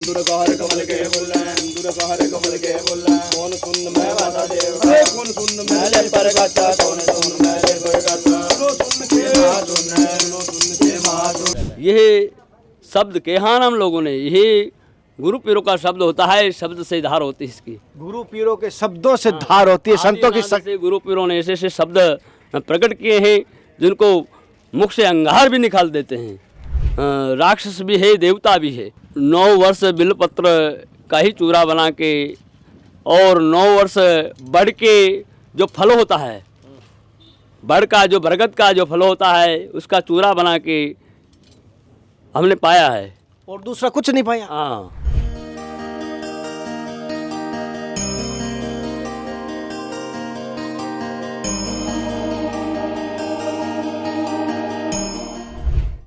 सिंदूर का हर कमल के बोला, सिंदूर का हर कमल के बोला, कौन सुन मैं माता देव, कौन सुन मैं पर गाता, कौन सुन मैं पर गाता, लो सुन के सुन, लो सुन के सुन। यह शब्द केहान हम लोगों ने, यही गुरु पीरों का शब्द होता है, शब्द से धार होती है इसकी। गुरु पीरों के शब्दों से धार होती है, संतों की से गुरु पीरों ने ऐसे ऐसे शब्द प्रकट किए हैं जिनको मुख से अंगार भी निकाल देते हैं। राक्षस भी है, देवता भी है। 9 वर्ष बिलपत्र का ही चूरा बना के और 9 वर्ष बढ़ के जो फल होता है, बढ़ का जो बरगद का जो फल होता है उसका चूरा बना के हमने पाया है और दूसरा कुछ नहीं पाया। हाँ।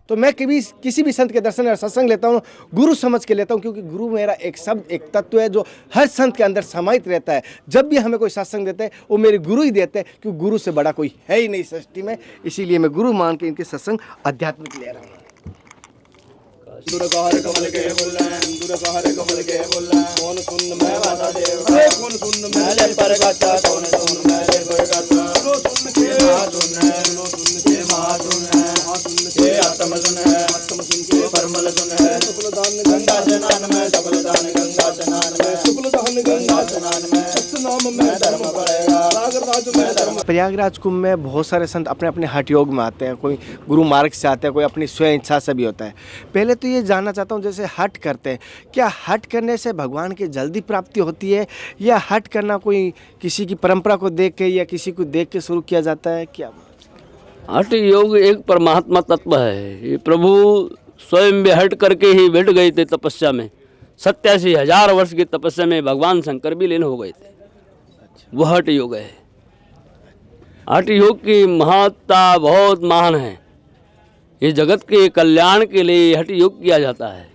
तो मैं कभी किसी भी संत के दर्शन या सत्संग लेता हूँ, गुरु समझ के लेता हूँ, क्योंकि गुरु मेरा एक शब्द, एक तत्व है जो हर संत के अंदर समाहित रहता है। जब भी हमें कोई सत्संग देते हैं वो मेरे गुरु ही देते हैं, क्योंकि गुरु से बड़ा कोई है ही नहीं सृष्टि में। इसीलिए मैं गुरु मान के इनके सत्संग आध्यात्मिक ले रहा हूँ। सिंदूर का हर कमल के बोला, सिंदूर का हर कमल के बोला, कौन सुन मैं माता देव, कौन सुन मैं पर गाता, कौन सुन मैं पर गाता, लो सुन के सुन, लो सुन के सुन के आत्म सुन, आत्म सुन के परमल सुन, शुक्ल दान गंगा स्नान में, शुक्ल दान गंगा स्नान में, शुक्ल दान गंगा स्नान में, सतनाम में धर्म पड़ेगा, प्रयागराज में धर्म। प्रयागराज कुंभ में बहुत सारे संत अपने अपने हठ योग में आते हैं, कोई गुरु मार्ग से आते हैं, कोई अपनी स्वयं इच्छा से भी होता है। पहले तो ये जानना चाहता हूँ, जैसे हठ करते हैं, क्या हठ करने से भगवान की जल्दी प्राप्ति होती है, या हठ करना कोई किसी की परंपरा को देख के या किसी को देख के शुरू किया जाता है? क्या हठ योग एक परमात्मा तत्व है। ये प्रभु स्वयं भी हट करके ही बैठ गए थे तपस्या में। 87,000 वर्ष की तपस्या में भगवान शंकर भी लीन हो गए थे। वह हठ योग है। हठ योग की महत्ता बहुत महान है। ये जगत के कल्याण के लिए हठ योग किया जाता है।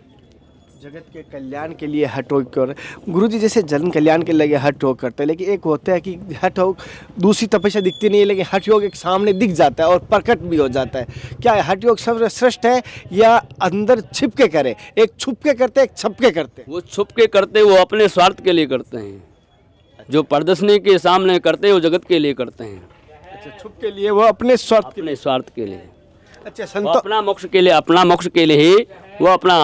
जगत के कल्याण के लिए हठ योग कर गुरु जी, जैसे जन कल्याण के लिए हठ योग करते हैं, लेकिन एक होता है कि हठ योग दूसरी तपस्या दिखती नहीं है, लेकिन हठ योग एक सामने दिख जाता है और प्रकट भी हो जाता है। क्या हठ योग सर्वश्रेष्ठ है, या अंदर छिप के करे? एक छुप के करते, एक छप के करते? वो छुप के करते, वो अपने स्वार्थ के लिए करते हैं। जो प्रदर्शनी के सामने करते हैं वो जगत के लिए करते हैं। अच्छा, छुप के लिए वो अपने स्वार्थ के लिए। अच्छा, वो अपना मोक्ष के लिए, अपना मोक्ष के लिए ही वो अपना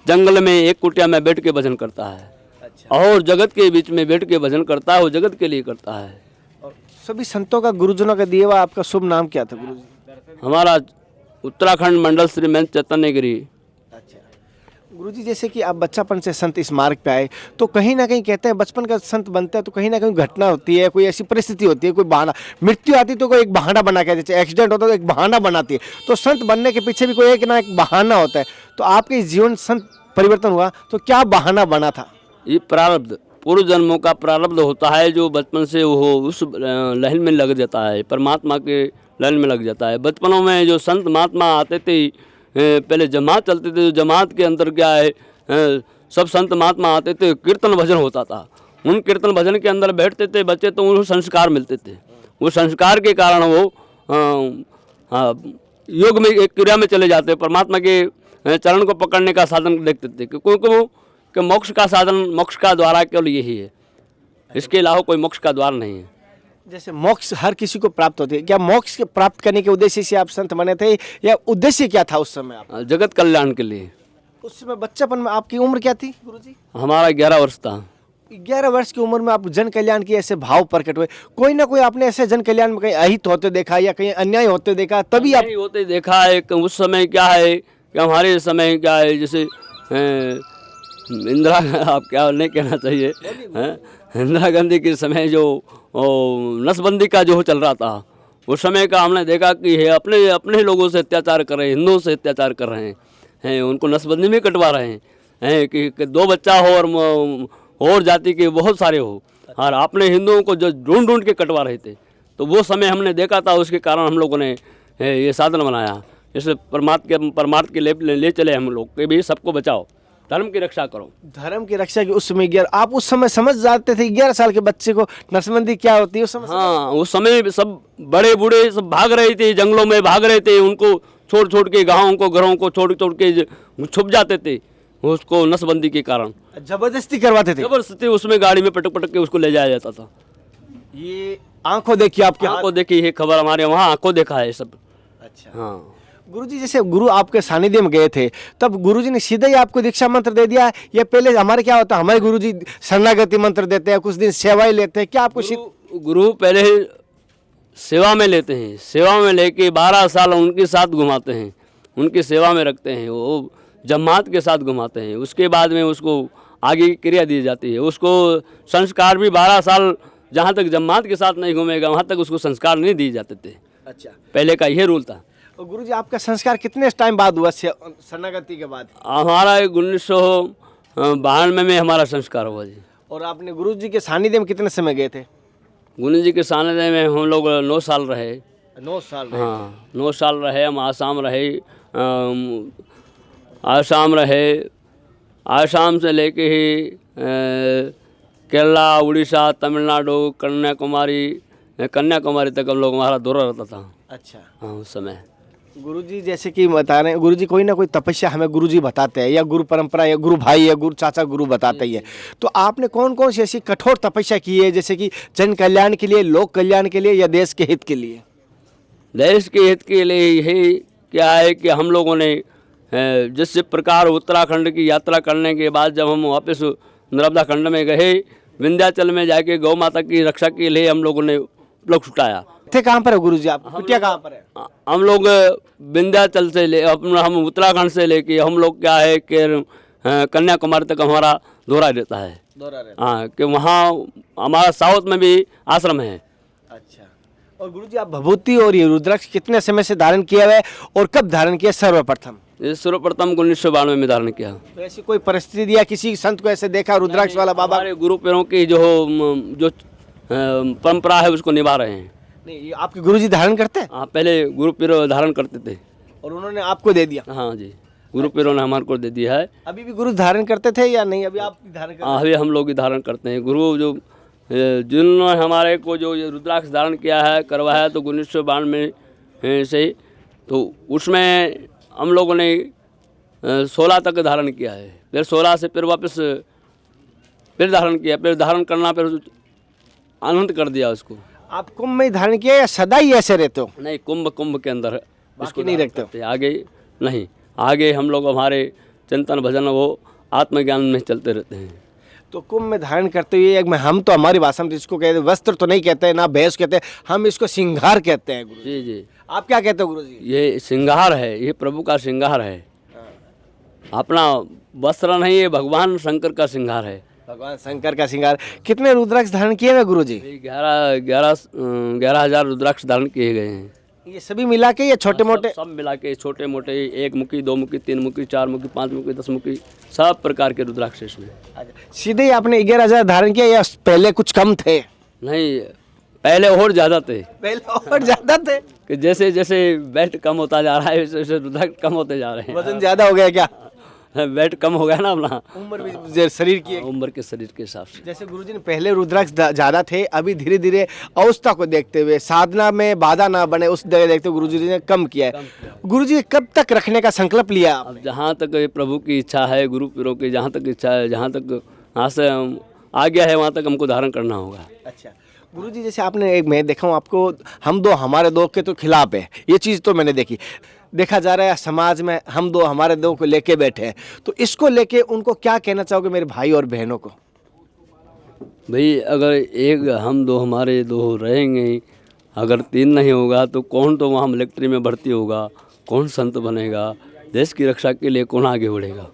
जंगल में एक कुटिया में बैठ के भजन करता है। अच्छा। और जगत के बीच में बैठ के भजन करता है, वो जगत के लिए करता है। और सभी संतों का, गुरुजनों का दिया हुआ आपका शुभ नाम क्या था गुरु जी? हमारा उत्तराखंड मंडल श्री महंत चैतन्य गिरी। अच्छा गुरुजी, जैसे कि आप बच्चापन से संत इस मार्ग पे आए, तो कहीं ना कहीं कहते हैं बचपन का संत बनता है तो कहीं ना कहीं घटना होती है, कोई ऐसी परिस्थिति होती है, कोई बहाना, मृत्यु आती तो कोई एक बहाना बना के, जैसे एक्सीडेंट होता है तो एक बहाना बनाती है, तो संत बनने के पीछे भी कोई एक ना एक बहाना होता है। तो आपके जीवन संत परिवर्तन हुआ तो क्या बहाना बना था? ये प्रारब्ध, पूर्व जन्मों का प्रारब्ध होता है, जो बचपन से वो उस लाइन में लग जाता है, परमात्मा के लाइन में लग जाता है। बचपनों में जो संत महात्मा आते थे, पहले जमात चलते थे, जमात के अंदर क्या है, सब संत महात्मा आते थे, कीर्तन भजन होता था। उन कीर्तन भजन के अंदर बैठते थे बच्चे, तो उनको संस्कार मिलते थे। वो संस्कार के कारण वो योग में, एक क्रिया में चले जाते, परमात्मा के चरण को पकड़ने का साधन देखते थे, क्योंकि वो कि मोक्ष का साधन, मोक्ष का द्वारा केवल यही है, इसके अलावा कोई मोक्ष का द्वार नहीं है। जैसे मोक्ष हर किसी को प्राप्त होती है, क्या मोक्ष प्राप्त करने के उद्देश्य से आप संत बने थे, या उद्देश्य क्या था उस समय आप? जगत कल्याण के लिए। उस समय बच्चापन में आपकी उम्र क्या थी गुरुजी? हमारा 11 वर्ष था। 11 वर्ष की उम्र में आप जन कल्याण के ऐसे भाव प्रकट हुए। कोई ना कोई आपने ऐसे जन कल्याण में कहीं अहित होते देखा या कहीं अन्याय होते देखा, तभी आप होते देखा है? उस समय क्या है कि हमारे समय क्या है, जैसे इंदिरा, आप क्या नहीं कहना चाहिए, इंदिरा गांधी के समय जो नसबंदी का जो चल रहा था, उस समय का हमने देखा कि है अपने लोगों से अत्याचार कर रहे हैं, हिंदुओं से अत्याचार कर रहे हैं, उनको नसबंदी में कटवा रहे हैं कि 2 बच्चा हो और जाति के बहुत सारे हो, और अपने हिंदुओं को जो ढूंढ ढूंढ के कटवा रहे थे। तो वो समय हमने देखा था, उसके कारण हम लोगों ने ये साधन बनाया। इसलिए परमार्थ के ले चले हम लोग कि भी सबको बचाओ, धर्म की रक्षा करो। धर्म की रक्षा की उस समय 11, आप उस समय समझ जाते थे 11 साल के बच्चे को नसबंदी क्या होती है उस समय? हाँ, उस समय सब बड़े बूढ़े सब भाग रहे थे, जंगलों में भाग रहे थे, उनको छोड़ छोड़ के, गाँव को, घरों को छोड़ छोड़ के छुप जाते थे। उसको नसबंदी के कारण जबरदस्ती करवाते थे। जबरदस्ती उसमें गाड़ी में पटक पटक के उसको ले जाया जाता था। ये आंखों देखी आपके हाथ। आंखों देखी है खबर, हमारे वहाँ आंखों देखा है सब। अच्छा। हाँ, गुरुजी जैसे गुरु आपके सानिध्य में गए थे तब गुरुजी ने सीधे ही आपको दीक्षा मंत्र दे दिया या पहले हमारे क्या होता है, हमारे गुरुजी शरणागति मंत्र देते हैं, कुछ दिन सेवाएं लेते हैं, क्या आपको गुरु पहले सेवा में लेते हैं, सेवा में लेके 12 साल उनके साथ घुमाते हैं, उनकी सेवा में रखते हैं, वो जमात के साथ घुमाते हैं। उसके बाद में उसको आगे की क्रिया दी जाती है। उसको संस्कार भी 12 साल जहाँ तक जमात के साथ नहीं घूमेगा वहाँ तक उसको संस्कार नहीं दिए जाते थे। अच्छा। पहले का यह रूल था। और गुरुजी आपका संस्कार कितने टाइम बाद हुआ शरणागति के बाद? हमारा 1992 में हमारा संस्कार हुआ जी। और आपने गुरुजी के सानिध्य में कितने समय गए थे? गुरु जी के सानिध्य में हम लोग 9 साल रहे। 9 साल रहे। हाँ, 9 साल रहे। हम आसाम रहे। आसाम से लेके ही केरला, उड़ीसा, तमिलनाडु, कन्याकुमारी तक हम लोग हमारा दौरा रहता था। अच्छा। हाँ, उस समय गुरुजी जैसे कि बता रहे हैं, गुरुजी कोई ना कोई तपस्या हमें गुरुजी बताते हैं, या गुरु परंपरा या गुरु भाई या गुरु चाचा गुरु बताते ही है। तो आपने कौन कौन सी ऐसी कठोर तपस्या की है, जैसे कि जन कल्याण के लिए, लोक कल्याण के लिए, या देश के हित के लिए? देश के हित के लिए यही क्या है कि हम लोगों ने जिस प्रकार उत्तराखंड की यात्रा करने के बाद जब हम वापस नर्मदा खंड में गए, विंध्याचल में जाके गौ माता की रक्षा के लिए हम लोगों ने लोग छुटाया थे। कहाँ पर है गुरुजी आप? कुटिया कहाँ पर है? हम लोग विंध्याचल से ले हम उत्तराखंड से लेके हम लोग क्या है कि कन्याकुमारी तक हमारा दौरा रहता है। हाँ, कि वहाँ हमारा साउथ में भी आश्रम है। अच्छा। और गुरुजी आप भभूति और ये रुद्राक्ष कितने समय से धारण किया हुआ है और कब धारण किया सर्वप्रथम? ये सर्वप्रथम 1992 में धारण किया। तो ऐसी कोई परिस्थिति या किसी संत को ऐसे देखा रुद्राक्ष वाला बाबा? हमारे गुरु पीरों की जो परंपरा है उसको निभा रहे हैं। नहीं, ये आपके गुरुजी धारण करते हैं? हाँ, पहले गुरु पीर धारण करते थे और उन्होंने आपको दे दिया? हाँ जी, गुरु पीरों ने हमारे को दे दिया है। अभी भी गुरु धारण करते थे या नहीं? अभी आप धारण करते हैं? अभी हम लोग ही धारण करते हैं। गुरु जो जिन्होंने हमारे को जो ये रुद्राक्ष धारण किया है, करवाया तो 1992 से ही, तो उसमें हम लोगों ने 16 तक धारण किया है। फिर 16 से फिर वापस फिर धारण किया, फिर धारण करना फिर अनंत कर दिया उसको। आप कुंभ में धारण किया या सदा ही ऐसे रहते हो? नहीं, कुंभ के अंदर इसको नहीं रखते हो? आगे नहीं, आगे हम लोग हमारे चिंतन भजन वो आत्मज्ञान में चलते रहते हैं। तो कुंभ में धारण करते हुए हम तो हमारी भाषा में इसको कहते हैं, वस्त्र तो नहीं कहते हैं, ना भेष कहते हैं, हम इसको श्रृंगार कहते हैं। गुरु जी जी, आप क्या कहते हो गुरुजी? ये श्रृंगार है, ये प्रभु का श्रृंगार है। अपना वस्त्र नहीं, ये भगवान शंकर का श्रृंगार है। भगवान शंकर का श्रृंगार। कितने रुद्राक्ष धारण किए हैं गुरुजी? 11,000 रुद्राक्ष धारण किए गए हैं। ये सभी मिला के या छोटे मोटे? सब मिला के, छोटे मोटे, 1 मुखी, 2 मुखी, 3 मुखी, 4 मुखी, 5 मुखी, 10 मुखी, सब प्रकार के रुद्राक्ष इसमें। सीधे ही आपने 11,000 धारण किया या पहले कुछ कम थे? नहीं, पहले और ज़्यादा थे। पहले और ज़्यादा थे कि जैसे जैसे वेट कम होता जा रहा है वैसे वैसे रुद्राक्ष कम होते जा रहे हैं। वजन ज़्यादा हो गया क्या? वेट कम हो गया ना अपना, उम्र भी शरीर की उम्र के शरीर के हिसाब से। जैसे गुरुजी ने पहले रुद्राक्ष ज़्यादा थे, अभी धीरे धीरे अवस्था को देखते हुए, साधना में बाधा ना बने उस जगह देखते हुए गुरुजी ने कम किया है। गुरुजी कब तक रखने का संकल्प लिया? अब जहाँ तक प्रभु की इच्छा है, गुरु पीरों की जहाँ तक इच्छा है, जहाँ तक यहाँ से आ गया है वहाँ तक हमको धारण करना होगा। अच्छा गुरुजी, जैसे आपने एक मैं देखा हूँ आपको, हम दो हमारे दो के तो खिलाफ है, ये चीज़ तो मैंने देखी। देखा जा रहा है समाज में हम दो हमारे दो को लेके बैठे हैं, तो इसको लेके उनको क्या कहना चाहोगे मेरे भाई और बहनों को? भाई, अगर एक हम दो हमारे दो रहेंगे, अगर 3 नहीं होगा तो कौन तो वहाँ मिलिट्री में भर्ती होगा, कौन संत बनेगा, देश की रक्षा के लिए कौन आगे बढ़ेगा?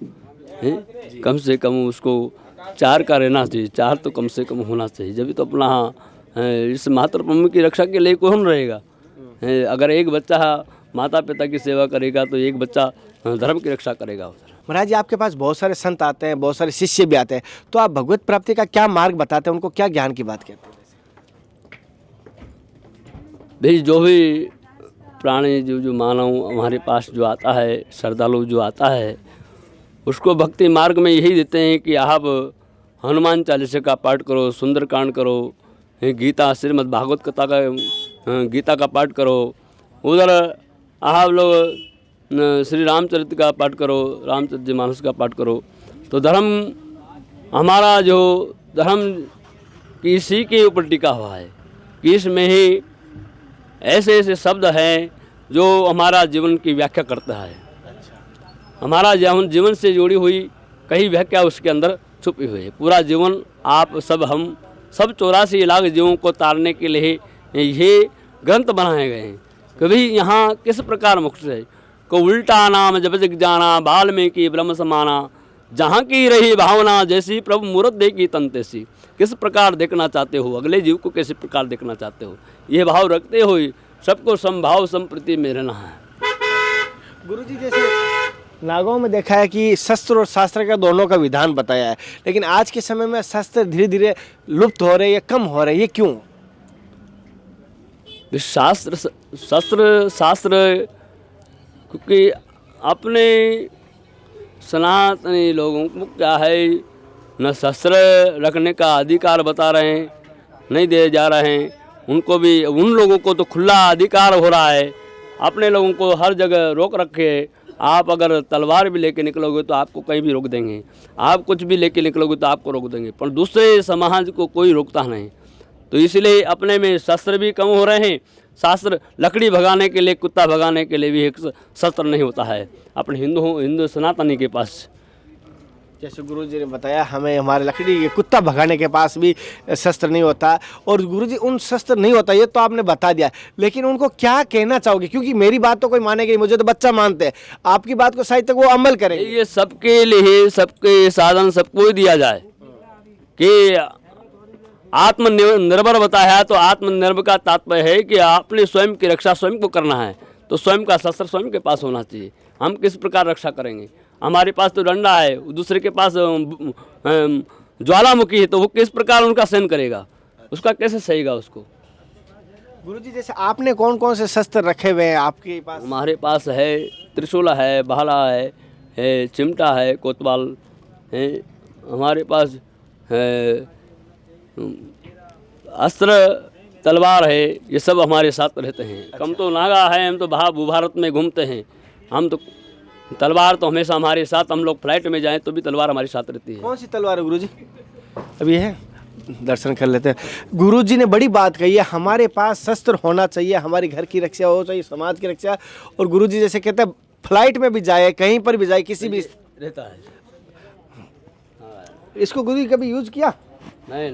कम से कम उसको 4 का रहना चाहिए, 4 तो कम से कम होना चाहिए, जब तो अपना इस मातृभूमि की रक्षा के लिए कौन रहेगा? अगर एक बच्चा माता पिता की सेवा करेगा तो एक बच्चा धर्म की रक्षा करेगा। महाराज जी, आपके पास बहुत सारे संत आते हैं, बहुत सारे शिष्य भी आते हैं, तो आप भगवत प्राप्ति का क्या मार्ग बताते हैं, उनको क्या ज्ञान की बात कहते हैं? भाई, जो भी प्राणी जो मानव हमारे पास जो आता है, श्रद्धालु जो आता है, उसको भक्ति मार्ग में यही देते हैं कि आप हनुमान चालीसा का पाठ करो, सुंदरकांड करो, गीता श्रीमद् भागवत कथा का गीता का पाठ करो, उधर आप लोग श्री रामचरित का पाठ करो, रामचरित मानस का पाठ करो, तो धर्म हमारा जो धर्म की इसी के ऊपर टिका हुआ है कि इसमें ही ऐसे ऐसे शब्द हैं जो हमारा जीवन की व्याख्या करता है। हमारा जीवन से जुड़ी हुई कई व्याख्या उसके अंदर छुपी हुई है। पूरा जीवन आप सब हम सब 84 लाख जीवों को तारने के लिए ये ग्रंथ बनाए गए हैं। कभी यहाँ किस प्रकार मुक्त है को उल्टा नाम जब जग जाना वाल्मीकि ब्रह्म समाना, जहाँ की रही भावना जैसी प्रभु मूरत देखी तन तैसी। किस प्रकार देखना चाहते हो, अगले जीव को कैसे प्रकार देखना चाहते हो, ये भाव रखते हुए सबको समभाव संप्रति में रहना है। गुरुजी जैसे नागौर में देखा है कि शस्त्र और शास्त्र का दोनों का विधान बताया है, लेकिन आज के समय में शस्त्र धीरे धीरे लुप्त हो रहे हैं या कम हो रहे हैं, ये क्यों? शास्त्र क्योंकि अपने सनातनी लोगों को क्या है, न शस्त्र रखने का अधिकार बता रहे हैं, नहीं दिए जा रहे हैं उनको भी। उन लोगों को तो खुला अधिकार हो रहा है, अपने लोगों को हर जगह रोक रखे। आप अगर तलवार भी लेके निकलोगे तो आपको कहीं भी रोक देंगे, आप कुछ भी लेके निकलोगे तो आपको रोक देंगे, पर दूसरे समाज को कोई रोकता नहीं। तो इसलिए अपने में शस्त्र भी कम हो रहे हैं। शास्त्र लकड़ी भगाने के लिए, कुत्ता भगाने के लिए भी एक शस्त्र नहीं होता है अपने हिंदू सनातनी के पास। जैसे गुरुजी ने बताया हमें, हमारे लकड़ी के कुत्ता भगाने के पास भी शस्त्र नहीं होता, और गुरुजी उन शस्त्र नहीं होता ये तो आपने बता दिया, लेकिन उनको क्या कहना चाहोगे? क्योंकि मेरी बात तो कोई मानेगा नहीं, मुझे तो बच्चा मानते हैं, आपकी बात को शायद तक वो अमल करेंगे। ये सबके लिए सबके साधन सबको दिया जाए कि आत्मनिर्भर बताया। तो आत्मनिर्भर का तात्पर्य है कि आपने स्वयं की रक्षा स्वयं को करना है, तो स्वयं का शस्त्र स्वयं के पास होना चाहिए। हम किस प्रकार रक्षा करेंगे? हमारे पास तो डंडा है, दूसरे के पास ज्वालामुखी है, तो वो किस प्रकार उनका सहन करेगा, उसका कैसे सहेगा उसको? गुरुजी जैसे आपने कौन कौन से शस्त्र रखे हुए हैं आपके पास? हमारे पास है त्रिशूल है, भाला है चिमटा है, कोतवाल है, हमारे पास है अस्त्र तलवार है, ये सब हमारे साथ रहते हैं। अच्छा। कम तो नागा है, हम तो भारत में घूमते हैं, हम तो तलवार तो हमेशा हमारे साथ, हम लोग फ्लाइट में जाएं तो भी तलवार हमारे साथ रहती है। कौन सी तलवार है गुरुजी? अब ये है, दर्शन कर लेते हैं। गुरुजी ने बड़ी बात कही है, हमारे पास शस्त्र होना चाहिए, हमारे घर की रक्षा हो चाहिए, समाज की रक्षा। और गुरुजी जैसे कहते हैं फ्लाइट में भी जाए, कहीं पर भी जाए, किसी भी रहता है। इसको गुरुजी कभी यूज किया? नहीं,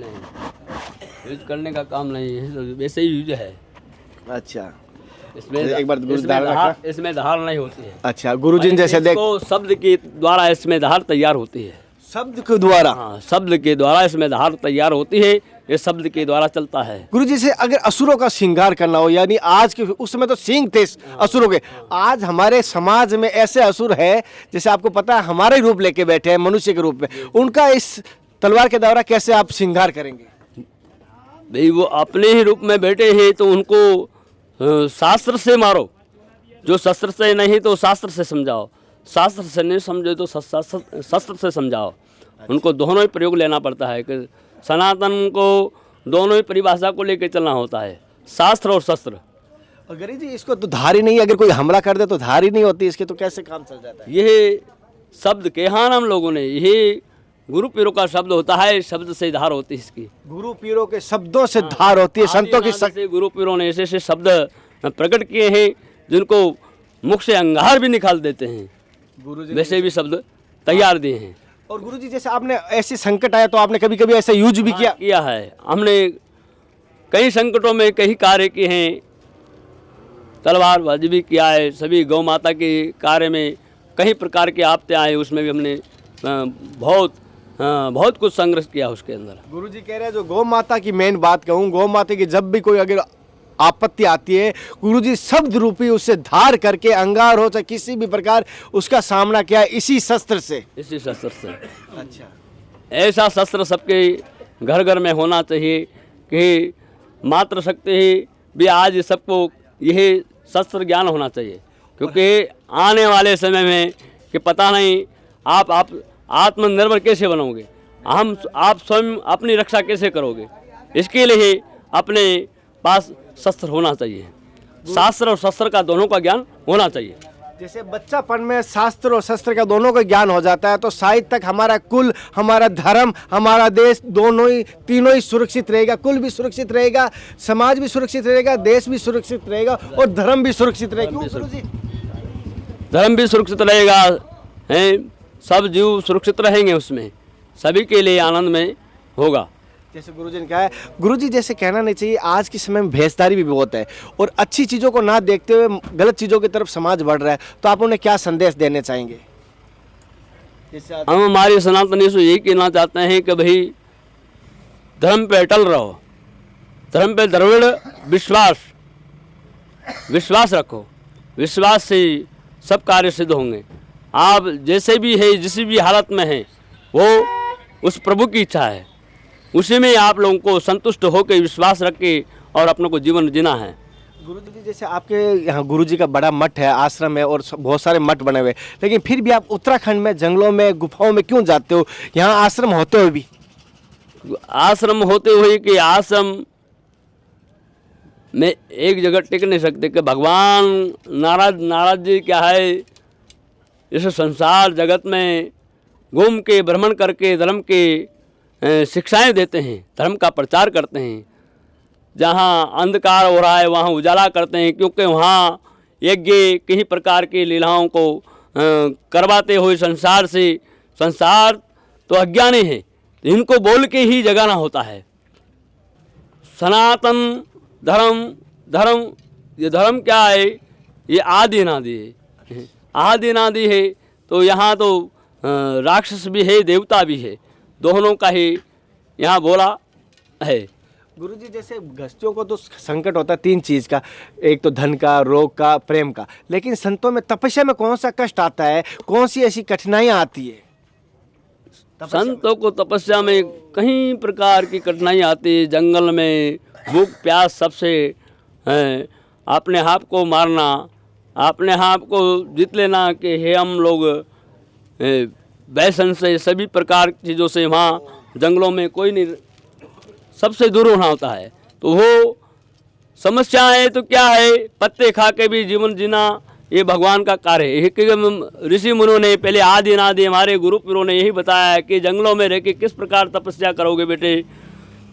यूज करने का काम नहीं है, वैसे ही यूज है। अच्छा, इसमें एक बार इसमें धार नहीं होती है। अच्छा, गुरुजी जैसे देखो शब्द के द्वारा इसमें धार तैयार होती है। शब्द के द्वारा? हाँ, शब्द के द्वारा इसमें धार तैयार होती है, ये शब्द के द्वारा चलता है। गुरुजी से अगर असुरों का श्रृंगार करना हो, यानी आज के, उस समय तो सिंह थे असुरों के, आज हमारे समाज में ऐसे असुर है जैसे आपको पता है हमारे रूप लेके बैठे हैं मनुष्य के रूप में, उनका इस तलवार के द्वारा कैसे आप श्रृंगार करेंगे? भाई वो अपने ही रूप में बैठे हैं तो उनको शास्त्र से मारो, जो शस्त्र से नहीं तो शास्त्र से समझाओ, शास्त्र से नहीं समझे तो शस्त्र से समझाओ। उनको दोनों ही प्रयोग लेना पड़ता है कि सनातन को दोनों ही परिभाषा को लेकर चलना होता है, शास्त्र और शस्त्र। अगर जी इसको तो धारी नहीं, अगर कोई हमला कर दे तो धारी नहीं होती इसके, तो कैसे काम चल जाता है? ये शब्द कहा हम लोगों ने, ये गुरु पीरों का शब्द होता है, शब्द से धार होती है इसकी। गुरु पीरों के शब्दों से धार होती है, संतों की से गुरु पीरों ने ऐसे ऐसे शब्द प्रकट किए हैं जिनको मुख से अंगार भी निकाल देते हैं, गुरुजी वैसे भी शब्द तैयार दिए हैं। और गुरुजी जैसे आपने ऐसे संकट आया तो आपने कभी कभी ऐसा यूज भी किया है। हमने कई संकटों में कई कार्य किए हैं, तलवारबाजी भी किया है, सभी गौ माता के कार्य में कई प्रकार के आपते आए, उसमें भी हमने बहुत कुछ संघर्ष किया उसके अंदर। गुरुजी कह रहे हैं जो गौ माता की मेन बात कहूँ, गौ माता की जब भी कोई अगर आपत्ति आती है, गुरुजी शब्द रूपी उससे धार करके, अंगार हो चाहे किसी भी प्रकार, उसका सामना किया इसी शस्त्र से। अच्छा, ऐसा शस्त्र सबके घर घर में होना चाहिए कि मात्र शक्ति भी आज सबको यही शस्त्र ज्ञान होना चाहिए, क्योंकि आने वाले समय में कि पता नहीं आप आत्मनिर्भर कैसे बनोगे, आप स्वयं अपनी रक्षा कैसे करोगे, इसके लिए अपने पास शस्त्र होना चाहिए। शास्त्र और शस्त्र का दोनों का ज्ञान होना चाहिए। जैसे बच्चापन में शास्त्र और शस्त्र का दोनों का ज्ञान हो जाता है तो शायद तक हमारा कुल, हमारा धर्म, हमारा देश दोनों ही, तीनों ही सुरक्षित रहेगा। कुल भी सुरक्षित रहेगा, समाज भी सुरक्षित रहेगा, देश भी सुरक्षित रहेगा और धर्म भी सुरक्षित रहेगा। क्यों गुरुजी? धर्म भी सुरक्षित रहेगा, हैं, सब जीव सुरक्षित रहेंगे, उसमें सभी के लिए आनंदमय होगा। जैसे गुरुजी ने कहा है, गुरुजी जैसे कहना नहीं चाहिए, आज के समय में भेषधारी भी बहुत है और अच्छी चीज़ों को ना देखते हुए गलत चीज़ों की तरफ समाज बढ़ रहा है, तो आप उन्हें क्या संदेश देने चाहेंगे? हम हमारे सनातनी से यही कहना चाहते हैं कि भाई धर्म पे अटल रहो, धर्म पे दृढ़ विश्वास रखो, विश्वास से सब कार्य सिद्ध होंगे। आप जैसे भी है, जिस भी हालत में हैं, वो उस प्रभु की इच्छा है, उसी में आप लोगों को संतुष्ट होकर विश्वास रख के और अपने को जीवन जीना है। गुरुजी जी जैसे आपके यहाँ गुरुजी का बड़ा मठ है, आश्रम है और बहुत सारे मठ बने हुए, लेकिन फिर भी आप उत्तराखंड में जंगलों में गुफाओं में क्यों जाते हो, यहाँ आश्रम होते हुए भी? आश्रम होते हुए कि आश्रम में एक जगह टिक नहीं सकते कि भगवान नाराज जी क्या है, इस संसार जगत में घूम के भ्रमण करके धर्म के शिक्षाएं देते हैं, धर्म का प्रचार करते हैं। जहाँ अंधकार हो रहा है वहाँ उजाला करते हैं, क्योंकि वहाँ यज्ञ कई प्रकार की लीलाओं को करवाते हुए संसार तो अज्ञानी है, इनको बोल के ही जगाना होता है। सनातन धर्म ये धर्म क्या है, ये आदि अनादि है, आदि अनादि है। तो यहाँ तो राक्षस भी है, देवता भी है, दोनों का ही यहाँ बोला है। गुरुजी जैसे गृहस्थियों को तो संकट होता है तीन चीज़ का, एक तो धन का, रोग का, प्रेम का, लेकिन संतों में तपस्या में कौन सा कष्ट आता है, कौन सी ऐसी कठिनाइयाँ आती है? संतों को तपस्या में कई प्रकार की कठिनाई आती है। जंगल में भूख प्यास सबसे है, अपने आप को मारना, अपने आप को जीत लेना कि हे हम लोग व्यसन से, सभी प्रकार की चीज़ों से वहाँ जंगलों में कोई नहीं, सबसे दूर होना होता है। तो वो समस्या है तो क्या है, पत्ते खा के भी जीवन जीना ये भगवान का कार्य है। क्योंकि ऋषि मुनियों ने पहले आदि अनादि हमारे गुरु पीरों ने यही बताया है कि जंगलों में रह के किस प्रकार तपस्या करोगे बेटे,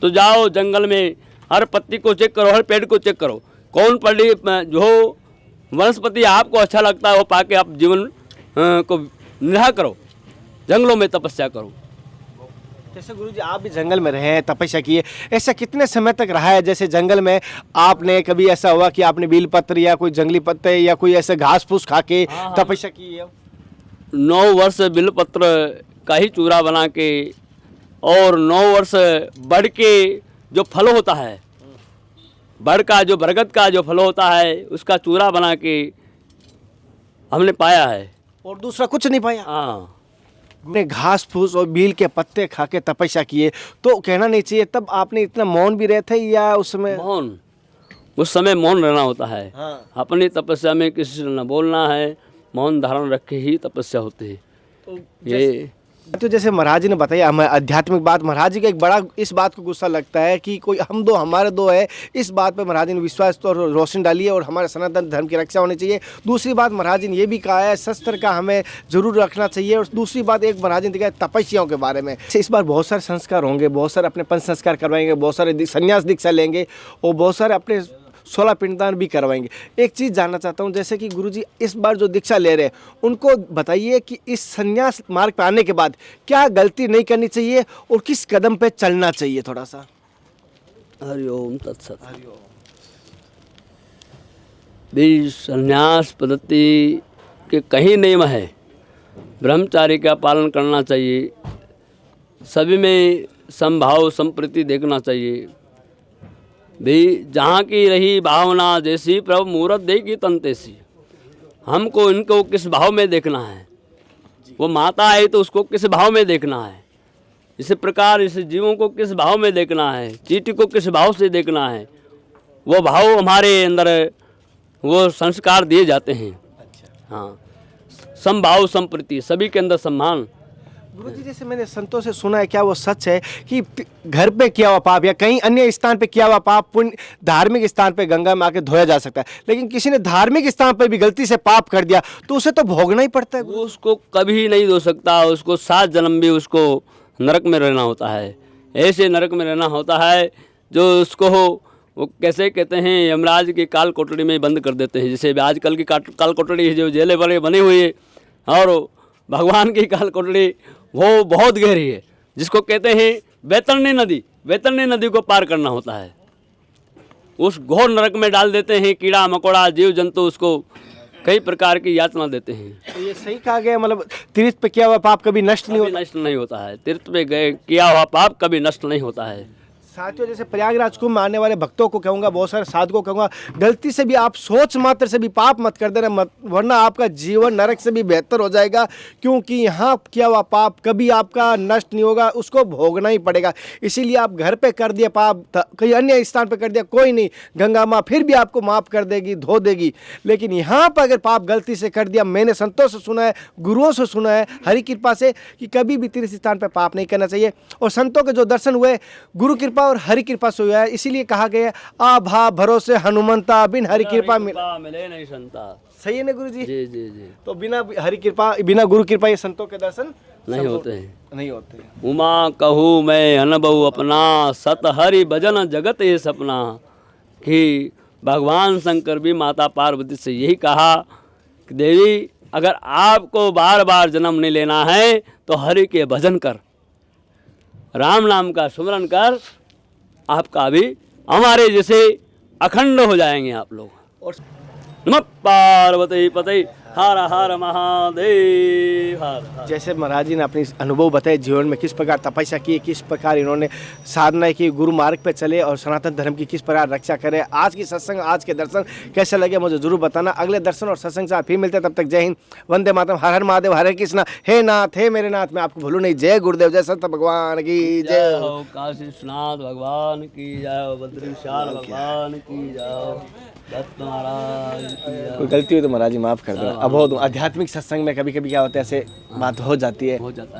तो जाओ जंगल में हर पत्ती को चेक करो, हर पेड़ को चेक करो, कौन पड़ी जो वनस्पति आपको अच्छा लगता है वो पाके आप जीवन को निर्वाह करो, जंगलों में तपस्या करो। जैसे गुरुजी आप भी जंगल में रहे हैं, तपस्या किए, ऐसा कितने समय तक रहा है? जैसे जंगल में आपने कभी ऐसा हुआ कि आपने बेलपत्र या कोई जंगली पत्ते या कोई ऐसे घास फूस खा के तपस्या की है? 9 वर्ष बेलपत्र का ही चूरा बना के और 9 वर्ष बढ़ के जो फल होता है, बढ़ का जो बरगद का जो फल होता है उसका चूरा बना के हमने पाया है, और दूसरा कुछ नहीं पाया। हाँ, आपने घास फूस और बील के पत्ते खा के तपस्या किए, तो कहना नहीं चाहिए तब आपने इतना मौन भी रहे थे या उस समय? मौन, उस समय मौन रहना होता है। हाँ। अपनी तपस्या में किसी से न बोलना है, मौन धारण रख के ही तपस्या होती है। तो जैसे महाराज जी ने बताया हमें आध्यात्मिक बात, महाराज जी का एक बड़ा इस बात को गुस्सा लगता है कि कोई हम दो हमारे दो है, इस बात पे महाराज जी ने विश्वास तो रोशनी डाली है और हमारे सनातन धर्म की रक्षा होनी चाहिए। दूसरी बात महाराज जी ने ये भी कहा है शस्त्र का हमें जरूर रखना चाहिए, और दूसरी बात एक महाराज जी ने दिखाया तपस्याओं के बारे में। इस बार बहुत सारे संस्कार होंगे, बहुत सारे अपने पंच संस्कार करवाएंगे, बहुत सारे संन्यास दीक्षा लेंगे और बहुत सारे अपने 16 पिंडदान भी करवाएंगे। एक चीज़ जानना चाहता हूँ, जैसे कि गुरुजी इस बार जो दीक्षा ले रहे हैं उनको बताइए कि इस संन्यास मार्ग पे आने के बाद क्या गलती नहीं करनी चाहिए और किस कदम पे चलना चाहिए, थोड़ा सा। हरिओम तत्सत। भी संन्यास पद्धति के कहीं नियम है, ब्रह्मचारी का पालन करना चाहिए, सभी में समभाव संप्रीति देखना चाहिए। भी जहाँ की रही भावना जैसी प्रभु मूरत देगी तंतेसी, हमको इनको किस भाव में देखना है, वो माता है तो उसको किस भाव में देखना है, इसी प्रकार इस जीवों को किस भाव में देखना है, चींटी को किस भाव से देखना है, वो भाव हमारे अंदर वो संस्कार दिए जाते हैं। हाँ, समभाव संप्रीति, सभी के अंदर सम्मान। गुरुजी जैसे मैंने संतों से सुना है, क्या वो सच है कि घर पे किया हुआ पाप या कहीं अन्य स्थान पे किया हुआ पाप पुण्य धार्मिक स्थान पे गंगा में आके धोया जा सकता है, लेकिन किसी ने धार्मिक स्थान पे भी गलती से पाप कर दिया तो उसे तो भोगना ही पड़ता है? वो उसको कभी नहीं धो सकता, उसको 7 जन्म भी उसको नरक में रहना होता है। ऐसे नरक में रहना होता है जो उसको वो कैसे कहते हैं, यमराज की काल कोठरी में बंद कर देते हैं। जैसे आजकल की काल कोठरी जो जेलें बड़े बनी हुई है, और भगवान की काल कोठरी वो बहुत गहरी है, जिसको कहते हैं वैतरणी नदी। वैतरणी नदी को पार करना होता है, उस घोर नरक में डाल देते हैं। कीड़ा मकोड़ा जीव जंतु उसको कई प्रकार की यातना देते हैं। तो ये सही कहा गया, मतलब तीर्थ पे किया हुआ पाप कभी नष्ट नहीं होता? नष्ट नहीं होता है, तीर्थ पे गए किया हुआ पाप कभी नष्ट नहीं होता है। साथियों जैसे प्रयागराज कुंभ में आने वाले भक्तों को कहूँगा, बहुत सारे साधकों को कहूँगा, गलती से भी आप सोच मात्र से भी पाप मत कर देना मत, वरना आपका जीवन नरक से भी बेहतर हो जाएगा, क्योंकि यहाँ किया हुआ पाप कभी आपका नष्ट नहीं होगा, उसको भोगना ही पड़ेगा। इसीलिए आप घर पे कर दिया पाप, कहीं अन्य स्थान पे कर दिया, कोई नहीं, गंगा माँ फिर भी आपको माफ़ कर देगी, धो देगी। लेकिन यहाँ पर अगर पाप गलती से कर दिया, मैंने संतों से सुना है, गुरुओं से सुना है, हरि कृपा से, कि कभी भी तीर्थ स्थान पर पाप नहीं करना चाहिए। और संतों के जो दर्शन हुए गुरु कृपा और हरि कृपा से हुआ है, इसीलिए कहा गया आभा भरोसे हनुमंता, बिन हरि कृपा मिले नहीं संता। सही है ना गुरु जी? जी जी जी। तो बिना हरि कृपा, बिना गुरु कृपा ये संतों के दर्शन नहीं होते हैं, नहीं होते। उमा कहूँ मैं अनुभव अपना, सत हरि भजन जगत ये सपना। कि भगवान शंकर भी माता पार्वती से यही कहा कि देवी, अगर आपको बार बार जन्म नहीं लेना है तो हरि के भजन कर, राम नाम का सुमरन कर, आपका भी हमारे जैसे अखंड हो जाएंगे आप लोग। और नमः पार्वती पते, हर हर महादेव हर हर। जैसे महाराज जी ने अपनी अनुभव बताए जीवन में, किस प्रकार तपस्या की, किस प्रकार इन्होंने साधना की, गुरु मार्ग पे चले और सनातन धर्म की किस प्रकार रक्षा करे। आज की सत्संग, आज के दर्शन कैसे लगे मुझे जरूर बताना। अगले दर्शन और सत्संग से आप फिर मिलते हैं, तब तक जय हिंद, वंदे मातरम, हर हर महादेव, हरे कृष्णा। हे नाथ, हे मेरे नाथ, मैं आपको भूलूं नहीं। जय गुरुदेव, जय संत भगवान की जय हो। काशी विश्वनाथ भगवान की जय हो, बद्री विशाल भगवान की जय हो, दत्त महाराज की जय हो। कोई गलती हुई तो महाराज जी माफ़ कर देना। अब बहुत आध्यात्मिक सत्संग में कभी कभी क्या होता है, ऐसे बात हो जाती है, हो जाता है।